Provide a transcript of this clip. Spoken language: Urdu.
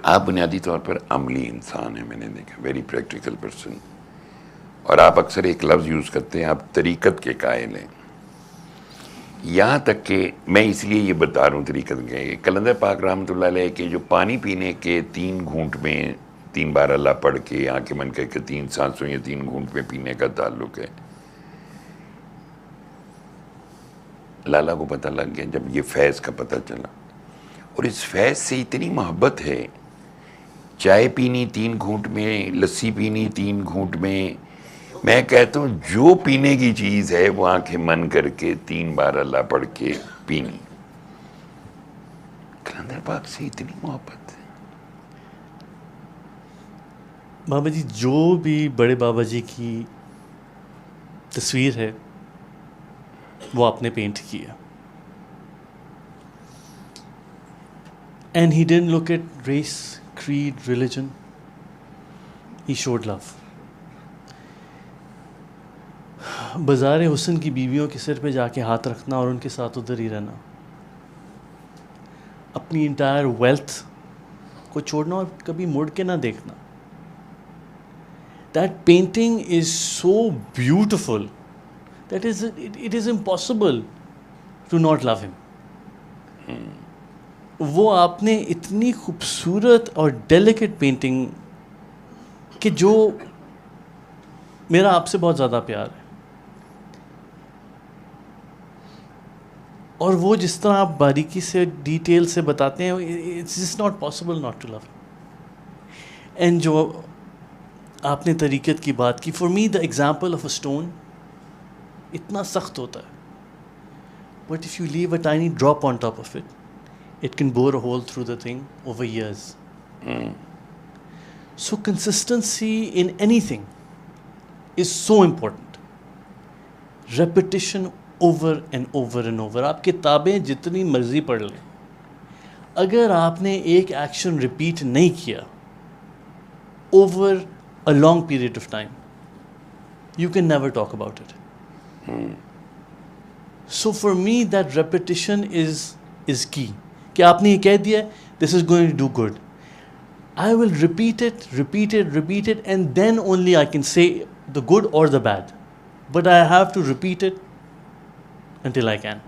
آپ بنیادی طور پر عملی انسان ہیں، میں نے دیکھا، ویری پریکٹیکل پرسن. اور آپ اکثر ایک لفظ یوز کرتے ہیں، آپ طریقت کے قائل ہیں. یہاں تک کہ میں اس لیے یہ بتا رہا ہوں طریقت کے، کلندر پاک رحمۃ اللہ علیہ کے جو پانی پینے کے 3 گھونٹ میں 3 بار اللہ پڑھ کے آنکھیں بند کر کے 3 سانسوں یا 3 گھونٹ میں پینے کا تعلق ہے. لالا کو پتہ لگ گیا جب یہ فیض کا پتہ چلا، اور اس فیض سے اتنی محبت ہے. چائے پینی 3 گھونٹ میں، لسی پینی 3 گھونٹ میں. میں کہتا ہوں جو پینے کی چیز ہے وہ آنکھیں بند کر کے 3 بار اللہ پڑھ کے پینی. کلندر پاک سے اتنی محبت ہے. بابا جی جو بھی بڑے بابا جی کی تصویر ہے وہ آپ نے پینٹ کیا. And he didn't look at race, creed, religion. He should love. بازار حسن کی بیویوں کے سر پہ جا کے ہاتھ رکھنا اور ان کے ساتھ ادھر ہی رہنا، اپنی انٹائر ویلتھ کو چھوڑنا اور کبھی مڑ کے نہ دیکھنا. That painting is so beautiful that it is impossible to not love him. وہ آپ نے اتنی خوبصورت اور ڈیلیکیٹ پینٹنگ کہ جو میرا آپ سے بہت زیادہ پیار ہے، اور وہ جس طرح آپ باریکی سے ڈیٹیل سے بتاتے ہیں، it's just not possible not to love him. And جو آپ نے طریقت کی بات کی، for me the example of a stone اتنا سخت ہوتا ہے، but if you leave a tiny drop on top of it can bore a hole through the thing over years. So consistency in anything is so important. Repetition over and over and over. آپ کتابیں جتنی مرضی پڑھ لیں، اگر آپ نے ایک ایکشن ریپیٹ نہیں کیا over a long period of time, you can never talk about it. So for me that repetition is key. کہ آپ نے یہ کہہ دیا this is going to do good, I will repeat it and then only I can say the good or the bad, but I have to repeat it until I can.